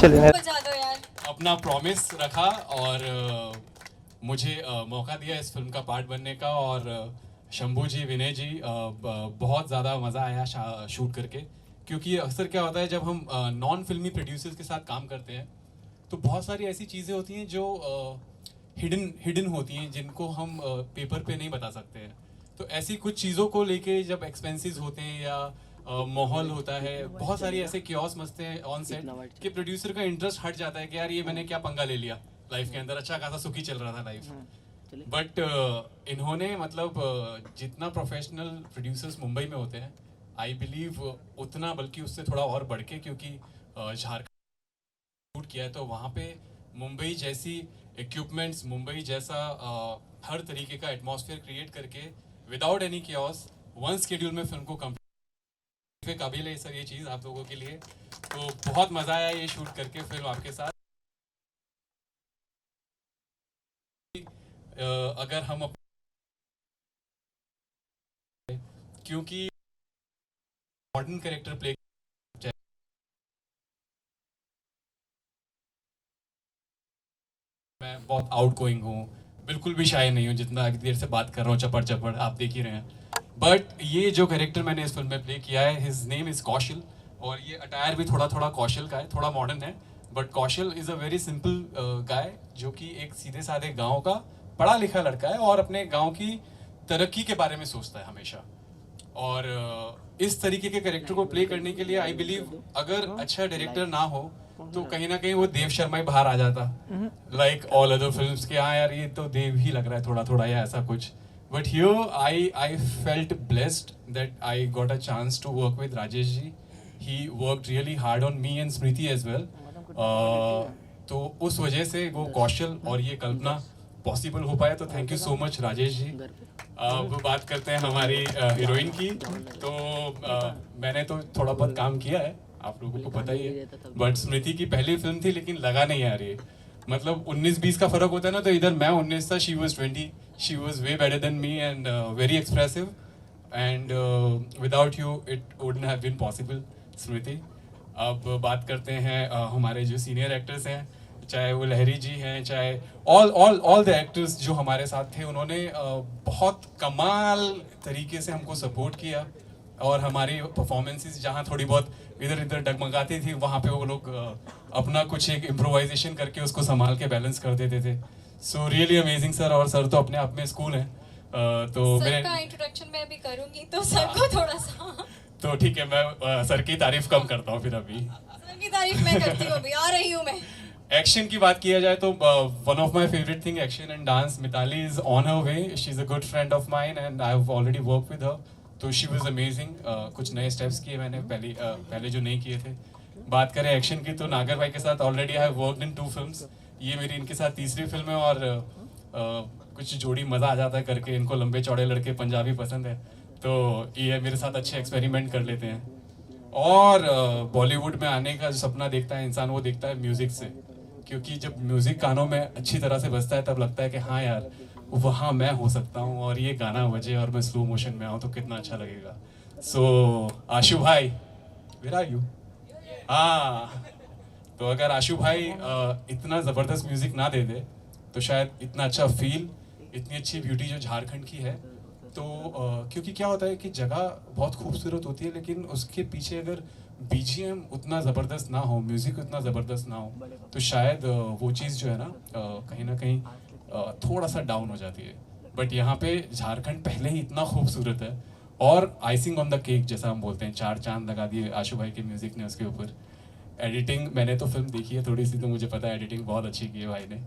चलिए बजा दो यार। अपना प्रॉमिस रखा और मुझे मौका दिया इस फिल्म का पार्ट बनने का। और शंभू जी, विनय जी, बहुत ज़्यादा मज़ा आया शूट करके। क्योंकि अक्सर क्या होता है जब हम नॉन फिल्मी प्रोड्यूसर्स के साथ काम करते हैं तो बहुत सारी ऐसी चीज़ें होती हैं जो हिडन हिडन होती हैं, जिनको हम पेपर पे नहीं बता सकते हैं। तो ऐसी कुछ चीज़ों को लेके जब एक्सपेंसेस होते हैं या माहौल होता है, बहुत सारी ऐसे क्योस मचते हैं ऑन सेट कि प्रोड्यूसर का इंटरेस्ट हट जाता है कि यार ये मैंने क्या पंगा ले लिया लाइफ के अंदर, अच्छा खासा सुखी चल रहा था लाइफ। बट इन्होंने मतलब जितना प्रोफेशनल प्रोड्यूसर्स मुंबई में होते हैं, आई बिलीव उतना, बल्कि उससे थोड़ा और बढ़ के, क्योंकि झारखंड शूट किया है तो वहाँ पे मुंबई जैसी इक्विपमेंट्स, मुंबई जैसा हर तरीके का एटमॉस्फेयर क्रिएट करके without any chaos one schedule में फिल्म को कंप्लीट काबिल है सर ये चीज़ आप लोगों के लिए। तो बहुत मज़ा आया ये शूट करके फिल्म आपके साथ। अगर हम क्योंकि मॉडर्न कैरेक्टर प्ले, मैं बहुत आउट गोइंग हूँ, बिल्कुल भी शाय नहीं हूँ, जितना देर से बात कर रहा हूँ चपड़ चपड़ आप देख ही रहे हैं। बट ये जो कैरेक्टर मैंने इस फिल्म में प्ले किया है, हिज नेम इज़ कौशल, और ये अटायर भी थोड़ा थोड़ा कौशल का है, थोड़ा मॉडर्न है। But Kaushal is a very simple guy, जो कि एक सीधे साधे गाँव का पढ़ा लिखा लड़का है और अपने गाँव की तरक्की के बारे में सोचता है हमेशा। और इस तरीके के कैरेक्टर को प्ले करने के लिए आई बिलीव अगर अच्छा डायरेक्टर ना हो तो कहीं ना कहीं वो देव शर्मा ही बाहर आ जाता, लाइक ऑल अदर फिल्म्स के। हाँ यार ये तो देव ही लग रहा है थोड़ा थोड़ा या ऐसा कुछ। But here I felt blessed that I got a chance to work with Rajesh ji. He worked really hard on me and Smriti as well. तो उस वजह से वो कौशल और ये कल्पना पॉसिबल हो पाया। तो thank you so much Rajesh ji. अब बात करते हैं हमारी हीरोइन की। तो मैंने तो थोड़ा बहुत काम किया है, आप लोगों को पता ही है। बट स्मृति की पहली फिल्म थी, लेकिन लगा नहीं यार ये, मतलब 19-20 का फर्क होता है ना, तो इधर मैं 19 था, she was 20, she was way better than me and very expressive, and without you it wouldn't have been possible Smriti. अब बात करते हैं हमारे जो सीनियर एक्टर्स हैं, चाहे वो लहरी जी हैं, चाहे all all all the actors जो हमारे साथ थे, उन्होंने बहुत कमाल तरीके से हमको सपोर्ट किया। और हमारी परफॉर्मेंसेस जहाँ थोड़ी बहुत इधर इधर डगमगाती थी, वहाँ पे वो लोग अपना कुछ एक इम्प्रोवाइजेशन करके उसको संभाल के बैलेंस कर देते थे। So really amazing sir. और सर तो अपने आप में स्कूल हैं। तो सर का इंट्रोडक्शन मैं अभी करूंगी तो सर को थोड़ा सा तो ठीक है, मैं सर की तारीफ कम करता हूँ फिर अभी। सर की तारीफ मैं करती हूँ, अभी आ रही हूँ मैं। एक्शन की बात किया जाए तो one of my favourite thing action and dance. Mitali is on her way, she is a good friend of mine and I have already work with her. तो शी वाज अमेजिंग। कुछ नए स्टेप्स किए मैंने पहले जो नहीं किए थे। बात करें एक्शन की तो नागर भाई के साथ already I have worked in 2 films. ये मेरी इनके साथ तीसरी फिल्म है। और कुछ जोड़ी मज़ा आ जाता है करके, इनको लंबे चौड़े लड़के पंजाबी पसंद है, तो ये मेरे साथ अच्छे एक्सपेरिमेंट कर लेते हैं। और बॉलीवुड में आने का जो सपना देखता है इंसान, वो देखता है म्यूज़िक से। क्योंकि जब म्यूज़िक कानों में अच्छी तरह से बजता है तब लगता है कि हाँ यार वहाँ मैं हो सकता हूँ, और ये गाना बजे और मैं स्लो मोशन में आऊँ तो कितना अच्छा लगेगा। सो आशु भाई, वेयर आर यू? हाँ, तो अगर आशु भाई इतना ज़बरदस्त म्यूज़िक ना दे दे तो शायद इतना अच्छा फील, इतनी अच्छी ब्यूटी जो झारखंड की है। तो क्योंकि क्या होता है कि जगह बहुत खूबसूरत होती है, लेकिन उसके पीछे अगर बीजीएम उतना ज़बरदस्त ना हो, म्यूज़िक उतना ज़बरदस्त ना हो, तो शायद वो चीज़ जो है ना कहीं थोड़ा सा डाउन हो जाती है। बट यहाँ पे झारखंड पहले ही इतना खूबसूरत है, और आइसिंग ऑन द केक जैसा हम बोलते हैं, 4 चांद लगा दिए आशु भाई के म्यूज़िक ने उसके ऊपर। एडिटिंग मैंने तो फिल्म देखी है थोड़ी सी, तो मुझे पता है एडिटिंग बहुत अच्छी की है भाई ने,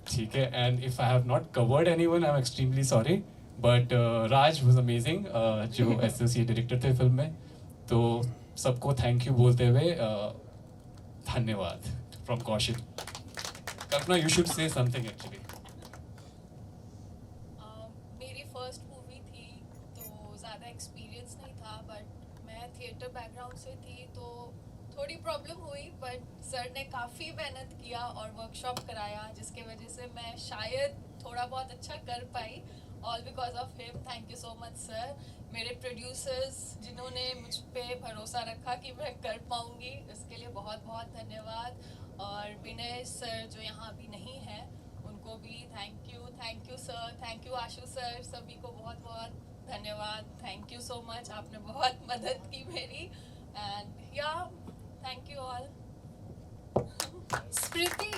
ठीक है। And if I have not covered anyone I am extremely sorry. But Raj was amazing, जो एसोसिएट डायरेक्टर थे फिल्म में। तो सबको थैंक यू बोलते हुए धन्यवाद from Kaushik. Kalpana, you should say something actually. मेरी फर्स्ट मूवी थी तो ज़्यादा एक्सपीरियंस नहीं था, बट मैं थिएटर बैकग्राउंड से थी तो थोड़ी प्रॉब्लम हुई। बट सर ने काफ़ी मेहनत किया और वर्कशॉप कराया, जिसके वजह से मैं शायद थोड़ा बहुत अच्छा कर पाई। All because of him, thank you so much sir. मेरे प्रोड्यूसर्स जिन्होंने मुझ पे भरोसा रखा कि मैं कर पाऊँगी, उसके लिए बहुत बहुत धन्यवाद। और विनय सर जो यहाँ अभी नहीं है उनको भी thank you sir, thank you Ashu sir, सभी को बहुत बहुत धन्यवाद। थैंक यू सो मच, आपने बहुत मदद की मेरी। एंड या थैंक यू ऑल। स्मृति,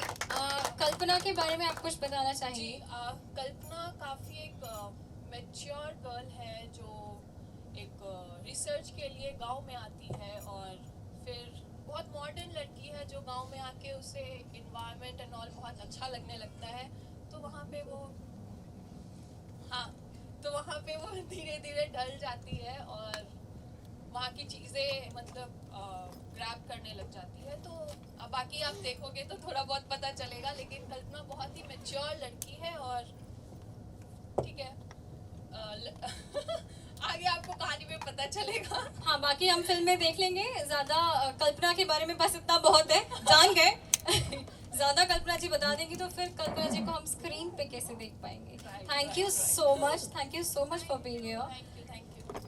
कल्पना के बारे में आप कुछ बताना जी, चाहिए? कल्पना काफ़ी एक मैच्योर गर्ल है जो एक रिसर्च के लिए गांव में आती है, और फिर बहुत मॉडर्न लड़की है जो गांव में आके उसे इन्वायरमेंट एंड ऑल बहुत अच्छा लगने लगता है। तो वहाँ पे वो धीरे धीरे ढल जाती है और वहाँ की चीज़ें मतलब ग्रैब करने लग जाती है। तो अब बाकी आप देखोगे तो थोड़ा बहुत पता चलेगा, लेकिन कल्पना बहुत ही मैच्योर लड़की है और ठीक है। आगे आपको कहानी में पता चलेगा। हाँ, बाकी हम फिल्म में देख लेंगे। ज्यादा कल्पना के बारे में बस इतना बहुत है, जान गए। ज्यादा कल्पना जी बता देंगी तो फिर कल्पना जी को हम स्क्रीन पे कैसे देख पाएंगे। Thank you so much for being here. Thank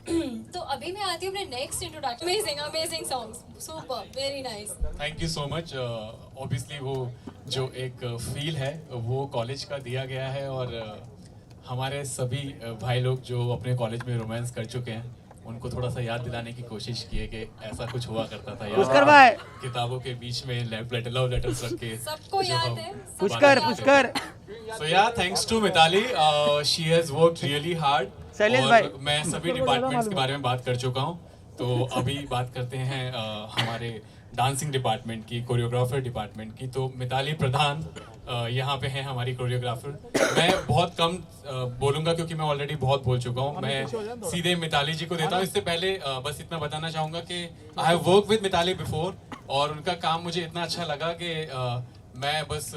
you. तो अभी मैं आती हूँ अपने next introduction. Amazing songs, super, very nice. Thank you so much. Obviously वो जो एक फील है वो कॉलेज का दिया गया है, और हमारे सभी भाई लोग जो अपने कॉलेज में रोमांस कर चुके हैं उनको थोड़ा सा याद दिलाने की कोशिश की है कि ऐसा कुछ हुआ करता था यार, किताबों के बीच में लव लेटर्स रख के सबको जो याद हम है, Pushkar so yeah thanks to Mitali, she has worked really hard. Shailesh भाई। और मैं सभी डिपार्टमेंट्स के बारे में बात कर चुका हूँ, तो अभी बात करते हैं हमारे डांसिंग डिपार्टमेंट की, कोरियोग्राफर डिपार्टमेंट की। तो मिताली प्रधान यहाँ पे हैं हमारी कोरियोग्राफर। मैं बहुत कम बोलूँगा क्योंकि मैं ऑलरेडी बहुत बोल चुका हूँ। मैं सीधे मिताली जी को देता हूँ। इससे पहले बस इतना बताना चाहूँगा कि I have work with Mitali before, और उनका काम मुझे इतना अच्छा लगा कि मैं बस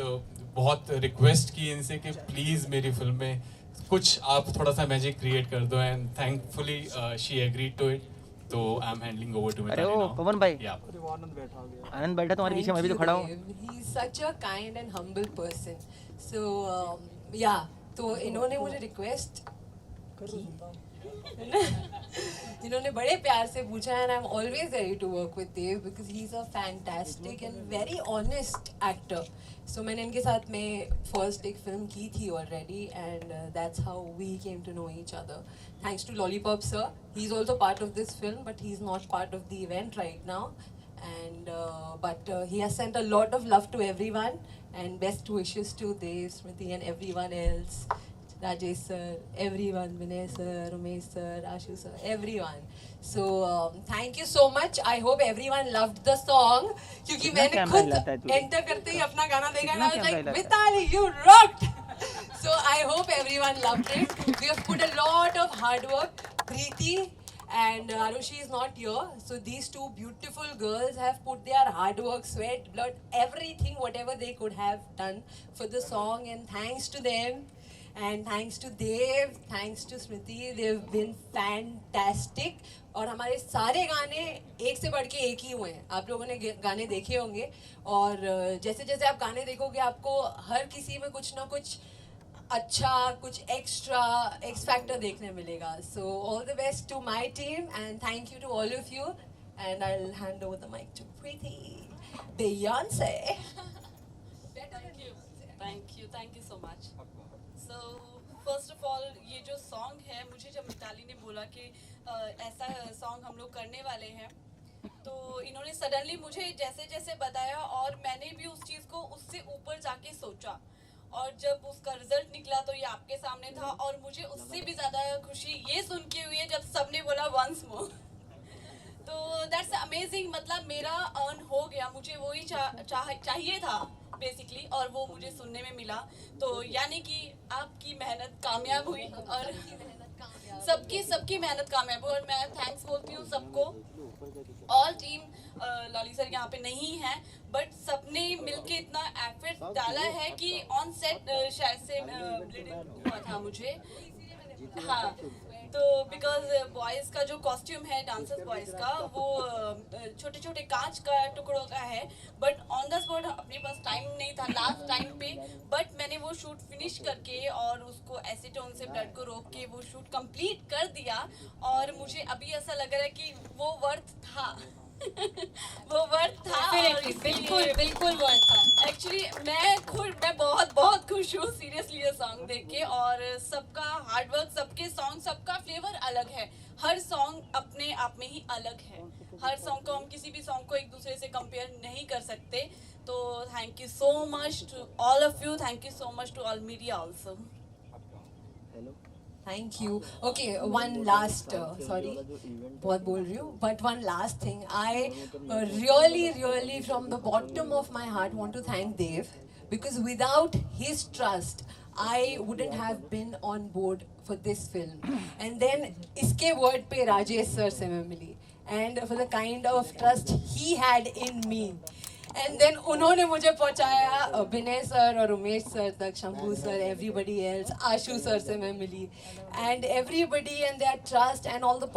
बहुत रिक्वेस्ट की इनसे कि प्लीज़ मेरी फिल्म में कुछ आप थोड़ा सा मैजिक क्रिएट कर दो, and thankfully she agreed to it. तो I am handling over to अरे मिताली ओ नाउ। पवन भाई, या आनंद बैठा तुम्हारे पीछे, मैं भी तो खड़ा हूँ। He's such a kind and humble person. So yeah, तो इन्होंने मुझे रिक्वेस्ट की, इन्होंने बड़े प्यार से पूछा, and I'm always ready to work with Dave because he's a fantastic and very honest actor. So मैंने इनके साथ में first एक फिल्म की थी already, and that's how we came to know each other. Thanks to Lollipop sir, he's also part of this film, but he's not part of the event right now. And but he has sent a lot of love to everyone, and best wishes to Dev, Smriti, and everyone else. Rajesh sir, everyone, Vinay sir, Ramesh sir, Ashu sir, everyone. So thank you so much. I hope everyone loved the song. क्योंकि मैंने खुद enter करते ही अपना गाना देखा, and I was like, Mitali, you rocked. So I hope everyone loved it. We have put a lot of hard work. Preeti and Arushi is not here, so these two beautiful girls have put their hard work, sweat, blood, everything, whatever they could have done for the song, and thanks to them, and thanks to Dev, thanks to Smriti, they've been fantastic. और हमारे सारे गाने एक से बढ़ के एक ही हुए हैं। आप लोगों ने गाने देखे होंगे, और जैसे जैसे आप गाने देखोगे आपको हर किसी में कुछ ना कुछ अच्छा, कुछ एक्स्ट्रा, एक्स फैक्टर देखने मिलेगा। So all the best to my team, and thank you to all of you, and I will hand over the mic to Preeti Beyonce. Thank you so much. So first of all, ये जो song है, मुझे जब मिताली ने बोला कि ऐसा song हम लोग करने वाले हैं, तो इन्होंने सडनली मुझे जैसे जैसे बताया, और मैंने भी उस चीज़ को उससे ऊपर जाके सोचा, और जब उसका रिजल्ट निकला तो ये आपके सामने था। और मुझे उससे भी ज़्यादा खुशी ये सुन के हुई है जब सबने बोला वंस मोर। तो दैट्स अमेजिंग। मतलब मेरा अर्न हो गया, मुझे वही चाहिए था बेसिकली, और वो मुझे सुनने में मिला। तो यानी कि आपकी मेहनत कामयाब हुई, और सबकी मेहनत कामयाब हुई। और मैं थैंक्स बोलती हूँ सबको। ऑल टीम, लॉली सर यहाँ पे नहीं है, बट सबने मिलके इतना एफर्ट डाला है कि ऑन सेट शायद से ब्लीडिंग हुआ था मुझे। हाँ, तो बिकॉज बॉयज़ का जो कॉस्ट्यूम है, डांसर्स बॉयज़ का, वो छोटे छोटे कांच का टुकड़ों का है, बट ऑन द स्पॉट अपने पास टाइम नहीं था लास्ट टाइम पे, बट मैंने वो शूट फिनिश करके और उसको एसीटोन से ब्लड को रोक के वो शूट कंप्लीट कर दिया। और मुझे अभी ऐसा लग रहा है कि वो वर्थ था। वो वर्थ था और Definitely, इसलिए बिल्कुल वर्थ था। एक्चुअली मैं बहुत खुश हूँ सीरियसली ये सॉन्ग देख के। और सबका हार्डवर्क, सबके सॉन्ग, सबका फ्लेवर अलग है। हर सॉन्ग अपने आप में ही अलग है। हर सॉन्ग को हम किसी भी सॉन्ग को एक दूसरे से कंपेयर नहीं कर सकते। तो thank you so much to all of you, thank you so much to all media also. Thank you. Okay, one last, sorry, बहुत बोल रही हूँ, but one last thing. I really from the bottom of my heart want to thank Dev, because without his trust, I wouldn't have been on board for this film. And then इसके word पे Rajesh sir से मैं मिली, and for the kind of trust he had in me. And then उन्होंने मुझे पहुंचाया विनय sir और Umesh sir तक, Shambhu sir, everybody else, आशु sir से मैं मिली, and everybody and their trust and all the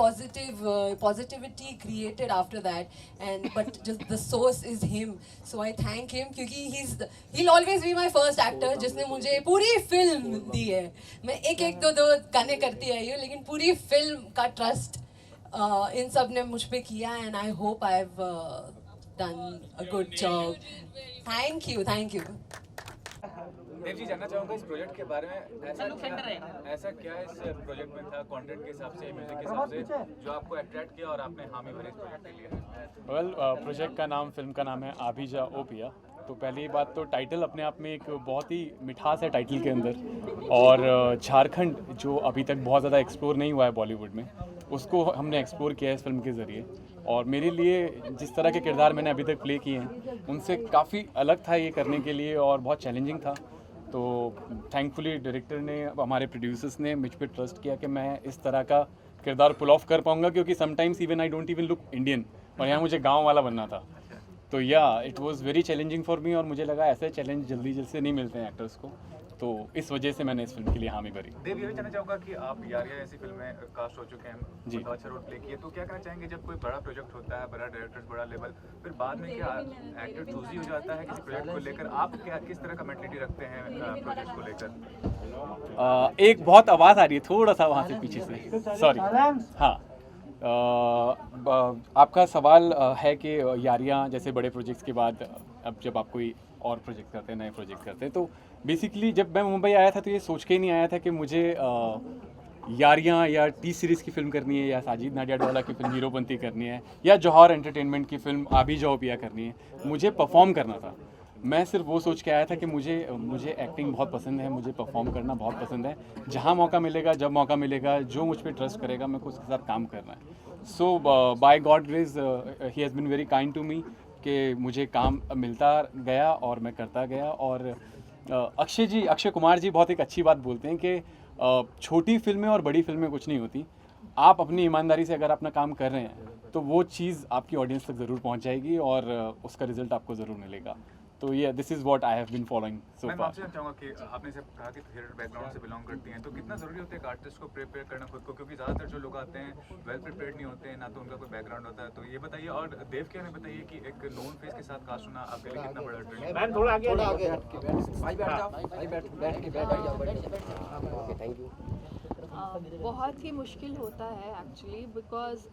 positivity created after that. And but just the source is him, so I thank him, क्योंकि he'll always be my first actor जिसने मुझे पूरी film दी है। मैं एक दो गाने करती आई हूँ, लेकिन पूरी फिल्म का ट्रस्ट इन सब ने मुझ पे किया, and I hope I've done a good job. Thank you. Dev ji, जानना चाहूँगा इस प्रोजेक्ट के बारे में। ऐसा क्या इस प्रोजेक्ट में था, कंटेंट के हिसाब से, म्यूजिक के हिसाब से, जो आपको अट्रैक्ट किया और आपने हामी भरी इस प्रोजेक्ट के लिए? वेल, प्रोजेक्ट का नाम, फिल्म का नाम है आभी जा ओ पिया। तो पहली बात तो टाइटल अपने आप में एक बहुत ही मिठास है टाइटल के अंदर, और झारखंड जो अभी तक बहुत ज़्यादा एक्सप्लोर नहीं हुआ है बॉलीवुड में, उसको हमने एक्सप्लोर किया है इस फिल्म के ज़रिए। और मेरे लिए जिस तरह के किरदार मैंने अभी तक प्ले किए हैं, उनसे काफ़ी अलग था ये करने के लिए, और बहुत चैलेंजिंग था। तो थैंकफुली डायरेक्टर ने, हमारे प्रोड्यूसर्स ने मुझ पर ट्रस्ट किया कि मैं इस तरह का किरदार पुल ऑफ कर पाऊँगा, क्योंकि sometimes even I don't even look Indian, और यहाँ मुझे गाँव वाला बनना था। तो या it was very challenging for me, और मुझे लगा ऐसे चैलेंज जल्दी से नहीं मिलते हैं एक्टर्स को, तो इस वजह से मैंने इस फिल्म के लिए हामी भरी। देव, ये भी जानना चाहूँगा कि आप यारिया ऐसी फिल्में कास्ट हो चुके हैं जी, बहुत अच्छा रोल प्ले किए, तो क्या कहना चाहेंगे जब कोई बड़ा प्रोजेक्ट होता है, बड़ा डायरेक्टर, बड़ा लेवल, फिर बाद में क्या एक्टर चूजी हो जाता है किसी प्रोजेक्ट को लेकर? आप क्या किस तरह का मेंटलिटी रखते हैं प्रोजेक्ट को लेकर? एक बहुत आवाज़ आ रही है थोड़ा सा वहाँ से पीछे से, सॉरी। हाँ, आपका सवाल है कि यारियाँ जैसे बड़े प्रोजेक्ट्स के बाद अब जब आप कोई और प्रोजेक्ट करते हैं, नए प्रोजेक्ट करते हैं, तो बेसिकली जब मैं मुंबई आया था तो ये सोच के ही नहीं आया था कि मुझे यारियाँ या टी सीरीज़ की फिल्म करनी है, या साजिद नाडियाडवाला की फिल्म हीरोपंती करनी है, या जौहर एंटरटेनमेंट की फिल्म आभी जाओ पिया करनी है। मुझे परफॉर्म करना था। मैं सिर्फ वो सोच के आया था कि मुझे एक्टिंग बहुत पसंद है, मुझे परफॉर्म करना बहुत पसंद है। जहाँ मौका मिलेगा, जब मौका मिलेगा, जो मुझ पर ट्रस्ट करेगा, मेरे को उसके साथ काम करना है। So by God grace he has been very kind to me कि मुझे काम मिलता गया और मैं करता गया। और अक्षय कुमार जी बहुत एक अच्छी बात बोलते हैं कि छोटी फिल्में और बड़ी फिल्में कुछ नहीं होती। आप अपनी ईमानदारी से अगर अपना काम कर रहे हैं तो वो चीज़ आपकी ऑडियंस तक ज़रूर पहुंच जाएगी और उसका रिजल्ट आपको ज़रूर मिलेगा। तो ये this is what I have been following so far. मैं आपसे चाहूँगा कि आपने जब कहा कि थिएटर बैकग्राउंड से बिलोंग करती हैं, तो कितना ज़रूरी होता है एक आर्टिस्ट को प्रिपेयर करना खुद को, क्योंकि ज़्यादातर जो लोग आते हैं वेल प्रिपेयर्ड नहीं होते हैं, ना तो उनका कोई बैकग्राउंड होता है। तो ये बताइए, और देव क्या हमें बताइए कि एक नोन फेस के साथ कास्ट होना आपके लिए कितना बड़ा ट्रेंड? मैम थोड़ा आगे भाई बैठ जाओ, भाई बैठ जाओ। Okay, thank you. बहुत ही मुश्किल होता है एक्चुअली, बिकॉज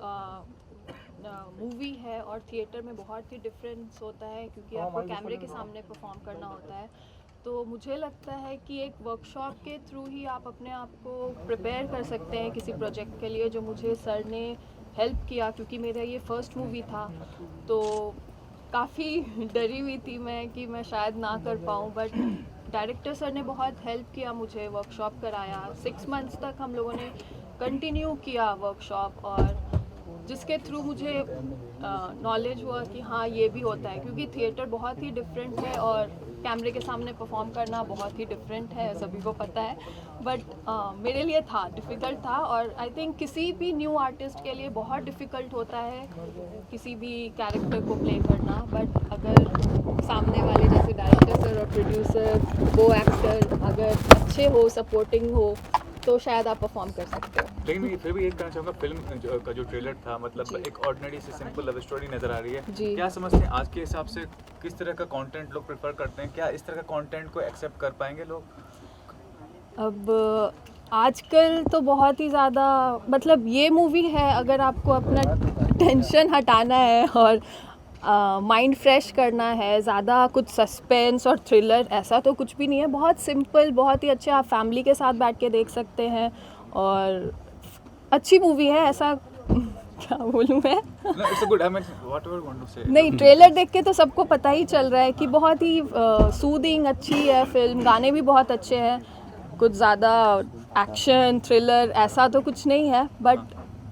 मूवी है और थिएटर में बहुत ही डिफरेंस होता है, क्योंकि आपको कैमरे के सामने परफॉर्म करना होता है। तो मुझे लगता है कि एक वर्कशॉप के थ्रू ही आप अपने आप को प्रिपेयर कर सकते हैं किसी प्रोजेक्ट के लिए, जो मुझे सर ने हेल्प किया, क्योंकि मेरा ये फर्स्ट मूवी था। तो काफ़ी डरी हुई थी मैं कि मैं शायद ना कर पाऊँ, बट डायरेक्टर सर ने बहुत हेल्प किया, मुझे वर्कशॉप कराया। 6 मंथ्स तक हम लोगों ने कंटिन्यू किया वर्कशॉप, और जिसके थ्रू मुझे नॉलेज हुआ कि हाँ ये भी होता है, क्योंकि थिएटर बहुत ही डिफरेंट है और कैमरे के सामने परफॉर्म करना बहुत ही डिफरेंट है, सभी को पता है। बट मेरे लिए था, डिफ़िकल्ट था, और आई थिंक किसी भी न्यू आर्टिस्ट के लिए बहुत डिफ़िकल्ट होता है किसी भी कैरेक्टर को प्ले करना। बट अगर सामने वाले जैसे डायरेक्टर सर और प्रोड्यूसर, वो एक्टर अगर अच्छे हो, सपोर्टिंग हो, तो शायद आप परफॉर्म कर सकते हो। लेकिन फिर भी एक कहना चाहूँगा, फिल्म का जो ट्रेलर था, मतलब एक ऑर्डिनरी से सिंपल लव स्टोरी नज़र आ रही है। क्या समझते हैं आज के हिसाब से किस तरह का कंटेंट लोग प्रेफर करते हैं? क्या इस तरह का कंटेंट को एक्सेप्ट कर पाएंगे लोग? अब आजकल तो बहुत ही ज़्यादा मतलब ये मूवी है अगर आपको अपना टेंशन हटाना है और माइंड फ्रेश करना है, ज़्यादा कुछ सस्पेंस और थ्रिलर ऐसा तो कुछ भी नहीं है, बहुत सिंपल, बहुत ही अच्छे, आप फैमिली के साथ बैठ के देख सकते हैं और अच्छी मूवी है, ऐसा क्या बोलूँ मैं। No, it's a good. I mean, whatever you want to say. नहीं, ट्रेलर देख के तो सबको पता ही चल रहा है कि बहुत ही सूदिंग अच्छी है फिल्म, गाने भी बहुत अच्छे हैं, कुछ ज़्यादा एक्शन थ्रिलर ऐसा तो कुछ नहीं है, बट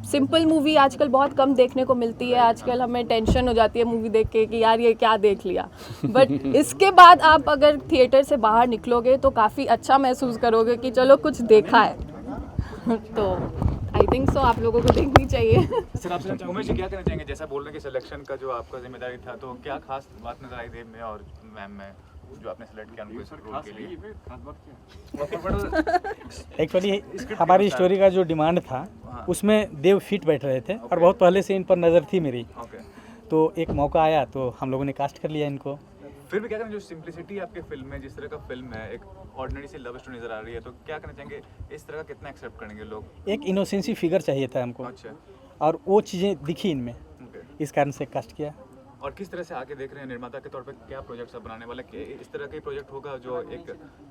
सिंपल मूवी आजकल बहुत कम देखने को मिलती है। आजकल हमें टेंशन हो जाती है मूवी देख के कि यार ये क्या देख लिया, बट इसके बाद आप अगर थिएटर से बाहर निकलोगे तो काफ़ी अच्छा महसूस करोगे कि चलो कुछ देखा है। तो आई थिंक सो आप लोगों को देखनी चाहिए। सर आपसे उमेश जी क्या कहना चाहेंगे, जैसा बोल रहे हैं कि सिलेक्शन का जो आपका जिम्मेदारी था, तो क्या खास बात नजर आई देव में और मैम में जो आपने सेलेक्ट किया उनको इस रोल के लिए? एक्चुअली हमारी स्टोरी का जो डिमांड था उसमें देव फिट बैठ रहे थे और बहुत पहले से इन पर नज़र थी मेरी, ओके, तो एक मौका आया तो हम लोगों ने कास्ट कर लिया इनको। फिर भी क्या कहना, जो सिंप्लिसिटी आपके फिल्म में, जिस तरह का फिल्म है, एक ऑर्डिनरी सी लव स्टोरी नजर आ रही है, तो क्या कहना चाहेंगे, इस तरह का कितना एक्सेप्ट करेंगे लोग? एक इनोसेंसी फिगर चाहिए था हमको अच्छा, और वो चीज़ें दिखी इनमें, ओके। इस कारण से कास्ट किया। और किस तरह से आगे देख रहे हैं निर्माता के तौर पे, क्या प्रोजेक्ट्स आप बनाने वाले, कि इस तरह का प्रोजेक्ट होगा जो एक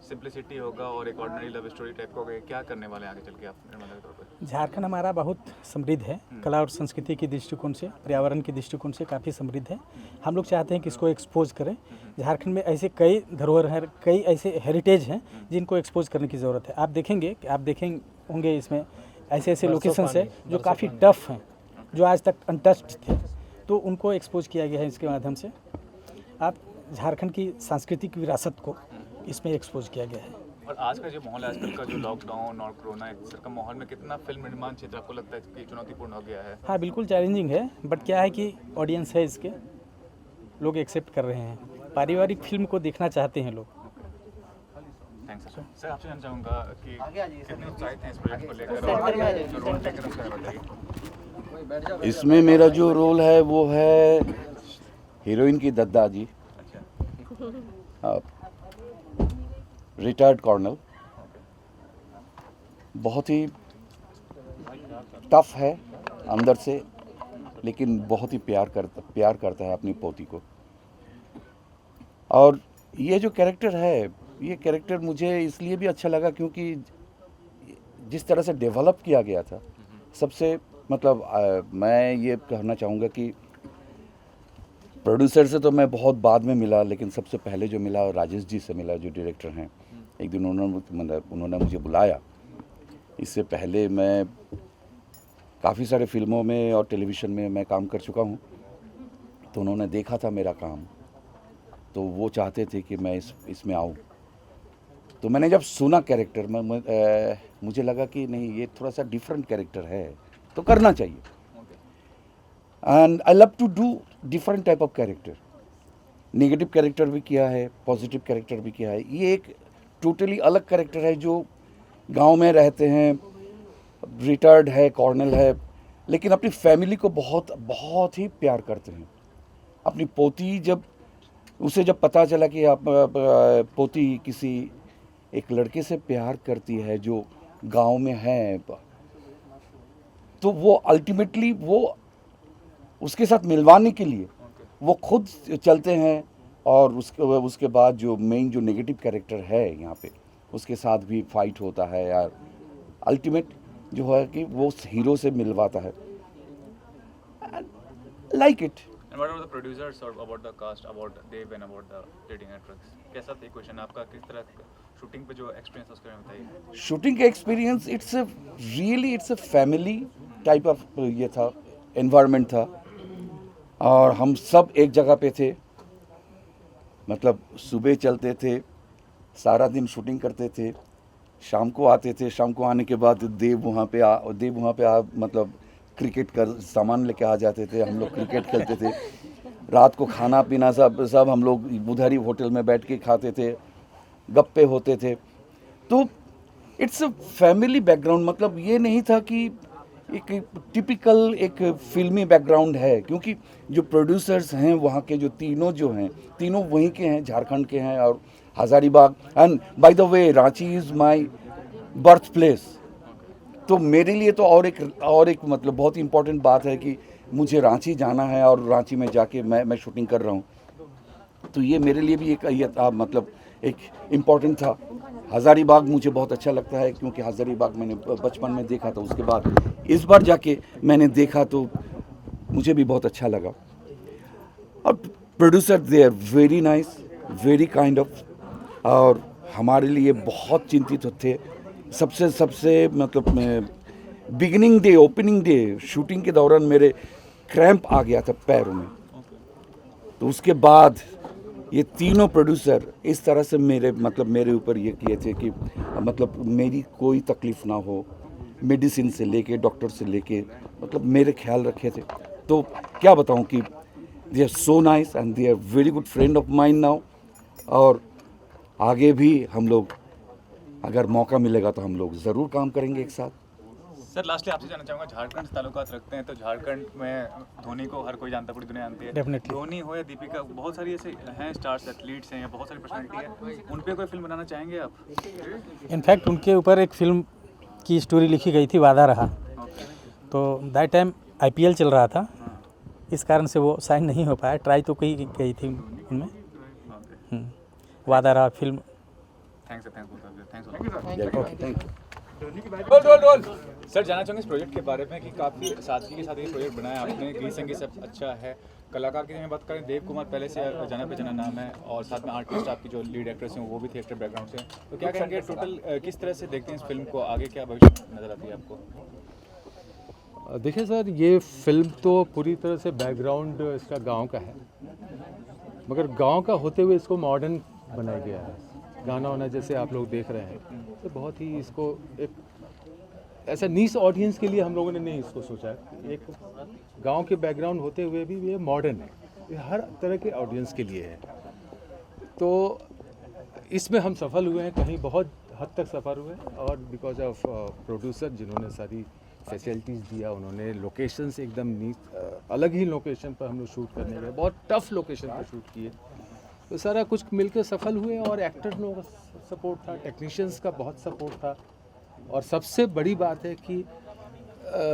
सिंप्लिसिटी होगा और एक ऑर्डिनरी लव स्टोरी टाइप का होगा, क्या करने वाले हैं आगे चल के आप निर्माता के तौर पे? झारखंड हमारा बहुत समृद्ध है, कला और संस्कृति के दृष्टिकोण से, पर्यावरण के दृष्टिकोण से काफ़ी समृद्ध है। हम लोग चाहते हैं कि इसको एक्सपोज करें। झारखंड में ऐसे कई धरोहर हैं, कई ऐसे हेरिटेज हैं जिनको एक्सपोज करने की ज़रूरत है। आप देखेंगे कि आप देखेंगे होंगे इसमें ऐसे ऐसे लोकेशंस है जो काफ़ी टफ हैं, जो आज तक अनटच्ड थे, तो उनको एक्सपोज किया गया है इसके माध्यम से। आप झारखंड की सांस्कृतिक विरासत को इसमें एक्सपोज किया गया है। और आज का जो माहौल है, आजकल का जो लॉकडाउन और कोरोना इस तरह का माहौल में, कितना फिल्म निर्माण क्षेत्र आपको लगता है कि चुनौतीपूर्ण हो गया है? हाँ, बिल्कुल चैलेंजिंग है, बट क्या है कि ऑडियंस है इसके, लोग एक्सेप्ट कर रहे हैं, पारिवारिक फिल्म को देखना चाहते हैं लोग। Thanks sir. सर आपसे जानना चाहूँगा कि कितने उत्साहित हैं इस प्रोजेक्ट को लेकर और जो रोल टेकर उसका बताइए। इसमें मेरा जो रोल है वो है हीरोइन की दद्दा जी, रिटायर्ड कर्नल। बहुत ही टफ है अंदर से, लेकिन बहुत ही प्यार करता है अपनी पोती को। और ये जो कैरेक्टर है, ये कैरेक्टर मुझे इसलिए भी अच्छा लगा क्योंकि जिस तरह से डेवलप किया गया था, सबसे मतलब मैं ये कहना चाहूँगा कि प्रोड्यूसर से तो मैं बहुत बाद में मिला, लेकिन सबसे पहले जो मिला राजेश जी से मिला, जो डायरेक्टर हैं। एक दिन उन्होंने मुझे बुलाया। इससे पहले मैं काफ़ी सारे फिल्मों में और टेलीविज़न में मैं काम कर चुका हूँ, तो उन्होंने देखा था मेरा काम, तो वो चाहते थे कि मैं इसमें आऊँ। तो मैंने जब सुना कैरेक्टर में मुझे लगा कि नहीं, ये थोड़ा सा डिफरेंट कैरेक्टर है, तो करना चाहिए। And I love to do different type of character. Negative character भी किया है, पॉजिटिव कैरेक्टर भी किया है। ये एक टोटली अलग कैरेक्टर है जो गांव में रहते हैं, रिटायर्ड है, कर्नल है, लेकिन अपनी फैमिली को बहुत बहुत ही प्यार करते हैं। अपनी पोती उसे जब पता चला कि आप पोती किसी एक लड़के से प्यार करती है जो गांव में है, तो वो अल्टीमेटली वो उसके साथ मिलवाने के लिए वो खुद चलते हैं। और उसके बाद जो मेन जो नेगेटिव कैरेक्टर है यहाँ पे, उसके साथ भी फाइट होता है यार। अल्टीमेट जो है कि वो हीरो से मिलवाता है। Like it. And what about the producers or about the cast, about Dev and about the leading actress? कैसा था क्वेश्चन आपका, किस तरह शूटिंग पे जो एक्सपीरियंस उसके बारे में बताइए। शूटिंग का experience it's a family type of ये था, एनवायरनमेंट था। और हम सब एक जगह पे थे, मतलब सुबह चलते थे, सारा दिन शूटिंग करते थे, शाम को आते थे। शाम को आने के बाद देव वहाँ पे आ मतलब क्रिकेट का सामान लेके आ जाते थे। हम लोग क्रिकेट खेलते थे। रात को खाना पीना सब हम लोग उधर ही होटल में बैठ के खाते थे, गप्पे होते थे। तो इट्स अ फैमिली बैकग्राउंड। मतलब ये नहीं था कि एक टिपिकल एक फिल्मी बैकग्राउंड है, क्योंकि जो प्रोड्यूसर्स हैं वहाँ के तीनों वहीं के हैं, झारखंड के हैं और Hazaribagh. And by the way, Ranchi is my birth place. तो मेरे लिए तो और एक मतलब बहुत ही इम्पोर्टेंट बात है कि मुझे रांची जाना है और रांची में जाके मैं शूटिंग कर रहा हूँ। तो ये मेरे लिए भी मतलब एक इम्पॉर्टेंट था। हज़ारीबाग मुझे बहुत अच्छा लगता है क्योंकि हज़ारीबाग मैंने बचपन में देखा था, उसके बाद इस बार जाके मैंने देखा तो मुझे भी बहुत अच्छा लगा। और producer they are very nice, very kind of, और हमारे लिए बहुत चिंतित थे। सबसे मतलब beginning day, opening day shooting के दौरान मेरे क्रैम्प आ गया था पैरों में। तो उसके बाद ये तीनों प्रोड्यूसर इस तरह से मेरे ऊपर ये किए थे कि मतलब मेरी कोई तकलीफ़ ना हो, मेडिसिन से लेके डॉक्टर से लेके मतलब मेरे ख्याल रखे थे। तो क्या बताऊं कि they are so nice and they are very good friend of mine now. और आगे भी हम लोग अगर मौका मिलेगा तो हम लोग ज़रूर काम करेंगे एक साथ। सर लास्टली आपसे जानना चाहूँगा, झारखंड से ताल्लुकात रखते हैं तो झारखंड में धोनी को हर कोई जानता, पूरी दुनिया जानती है। Definitely. धोनी हो या दीपिका, बहुत सारी ऐसे हैं स्टार्स, एथलीट्स हैं या बहुत सारी पर्सनैलिटी है, उन पे कोई फिल्म बनाना चाहेंगे आप? इनफैक्ट उनके ऊपर एक फिल्म की स्टोरी लिखी गई थी, वादा रहा। तो दैट टाइम IPL चल रहा था, इस कारण से वो साइन नहीं हो पाया। ट्राई तो कई गई थी उनमें। वादा रहा फिल्म। थैंक्स सर, जानना चाहूँगा इस प्रोजेक्ट के बारे में कि काफ़ी सादगी के साथ ये प्रोजेक्ट बनाया आपने, गीत संगीत सब अच्छा है। कलाकार की में बात करें, देव कुमार पहले से जाना पहचाना नाम है, और साथ में आर्टिस्ट आपकी जो लीड एक्ट्रेस हैं वो भी थिएटर बैकग्राउंड से। तो क्या कहेंगे टोटल किस तरह से देखते हैं इस फिल्म को, आगे क्या भविष्य नज़र आती है आपको? देखिए सर, ये फिल्म तो पूरी तरह से बैकग्राउंड इसका गांव का है, मगर गांव का होते हुए इसको मॉडर्न बनाया गया है। गाना वाना जैसे आप लोग देख रहे हैं, तो बहुत ही इसको एक ऐसा नीस ऑडियंस के लिए हम लोगों ने नहीं इसको सोचा है। एक गांव के बैकग्राउंड होते हुए भी ये मॉडर्न है, ये हर तरह के ऑडियंस के लिए है। तो इसमें हम सफल हुए हैं, कहीं बहुत हद तक सफल हुए, और बिकॉज ऑफ प्रोड्यूसर जिन्होंने सारी फैसिलिटीज़ दिया, उन्होंने लोकेशंस एकदम अलग ही लोकेशन पर हम लोग शूट करने गए, बहुत टफ लोकेशन पर शूट किए। तो सारा कुछ मिलकर सफल हुए, और एक्टर्स लोगों का सपोर्ट था, टेक्नीशियंस का बहुत सपोर्ट था, और सबसे बड़ी बात है कि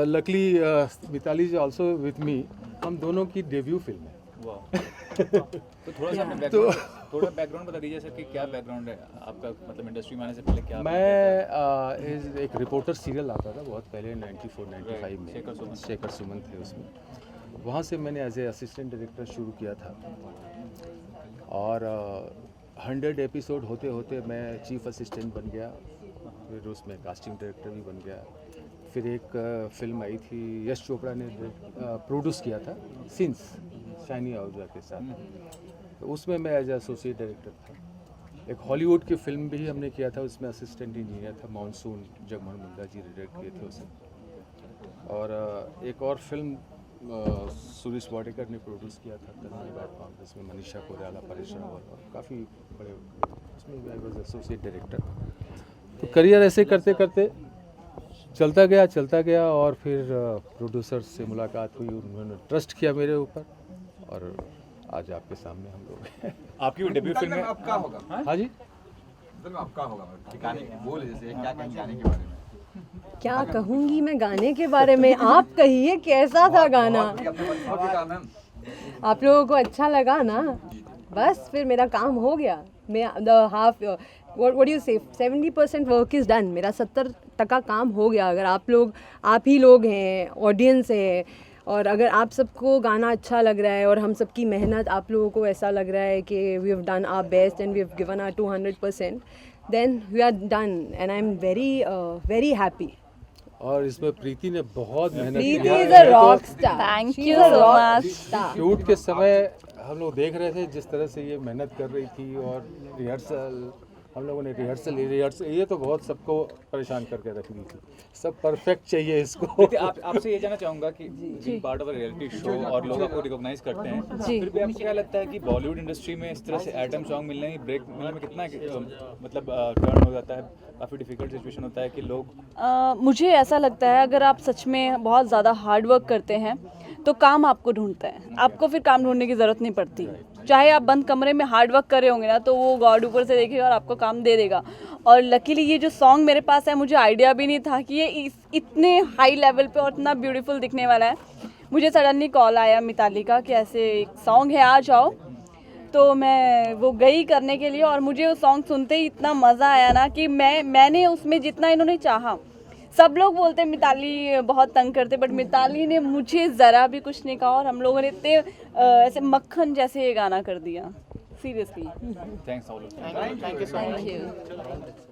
luckily Mitali ji also with me, हम दोनों की डेब्यू फिल्म है। तो थोड़ा सा थोड़ा बैकग्राउंड बता दीजिए सर कि क्या बैकग्राउंड है आपका, मतलब इंडस्ट्री में आने से पहले क्या? मैं एक रिपोर्टर सीरियल आता था बहुत पहले 94-95 में, शेखर सुमन थे उसमें। वहाँ से मैंने एज ए असिस्टेंट डायरेक्टर शुरू किया था, और 100 एपिसोड होते होते मैं चीफ असिस्टेंट बन गया, फिर उसमें कास्टिंग डायरेक्टर भी बन गया। फिर एक फिल्म आई थी, यश चोपड़ा ने प्रोड्यूस किया था, सिंस शाइनी आहूजा के साथ, तो उसमें मैं एज एसोसिएट डायरेक्टर था। एक हॉलीवुड की फिल्म भी हमने किया था, उसमें असिस्टेंट इंजीनियर था, मानसून, जगमोहन मुंडा जी डायरेक्ट किए थे उसे। और एक और फिल्म सुरेश वाडेकर ने प्रोड्यूस किया था, तन्मय बैटकॉम, जिसमें मनीषा कोइराला, परेश रावल और काफ़ी बड़े, उसमें आई वाज एसोसिएट डायरेक्टर। तो करियर ऐसे करते करते चलता गया, और फिर प्रोड्यूसर से मुलाकात हुई, उन्होंने ट्रस्ट किया मेरे ऊपर, और आज आपके सामने हम लोग हैं। आपकी डेब्यू फिल्म में आपका होगा? हाँ जी, फिल्म आपका होगा, गाने बोल जैसे क्या कहेंगे गाने के बारे में? क्या कहूँगी मैं गाने के बारे में, आप कहिए कैसा था गाना? आप लोगों को अच्छा लगा ना, बस फिर मेरा काम हो गया। मैं what do you say, 70% work is done, मेरा 70% काम हो गया। अगर आप ही लोग हैं, ऑडियंस है, और अगर आप सबको गाना अच्छा लग रहा है, और हम सबकी मेहनत आप लोगों को ऐसा लग रहा है कि we have done our best and we have given our 200%, then we are done and I am very happy. और इसमें प्रीति ने बहुत मेहनत प्रीति की है। Is a rock star. Thank you so much. Shoot के समय हम लोग देख रहे थे जिस तरह से ये मेहनत कर रही थी, और रिहर्सल हम लोगों ने रिहर्सल ये तो बहुत सबको परेशान करके रख दी थी। सब परफेक्ट चाहिए इसको। आपसे ये जानना चाहूँगा कि being part of a reality show और लोग आपको रिकॉग्नाइज करते हैं, फिर भी आपको क्या लगता है कि बॉलीवुड इंडस्ट्री में इस तरह से आइटम सॉन्ग मिलने, ब्रेक मिलने में कितना मतलब टर्न हो जाता है, काफ़ी डिफिकल्ट सिचुएशन होता है कि लोग मुझे ऐसा लगता है अगर आप सच में बहुत ज़्यादा हार्ड वर्क करते हैं तो काम आपको ढूंढता है, आपको फिर काम ढूंढने की ज़रूरत नहीं पड़ती। चाहे आप बंद कमरे में हार्ड वर्क कर रहे होंगे ना, तो वो गॉड ऊपर से देखेगा और आपको काम दे देगा। और लकीली ये जो सॉन्ग मेरे पास है, मुझे आइडिया भी नहीं था कि ये इतने हाई लेवल पे और इतना ब्यूटीफुल दिखने वाला है। मुझे सडनली कॉल आया मिताली का कि ऐसे एक सॉन्ग है, आ जाओ। तो मैं वो गई करने के लिए, और मुझे वो सॉन्ग सुनते ही इतना मज़ा आया ना कि मैंने उसमें जितना इन्होंने चाहा, सब लोग बोलते मिताली बहुत तंग करते, बट मिताली ने मुझे ज़रा भी कुछ नहीं कहा, और हम लोगों ने इतने ऐसे मक्खन जैसे ये गाना कर दिया, seriously. Thanks all. Thank you so much.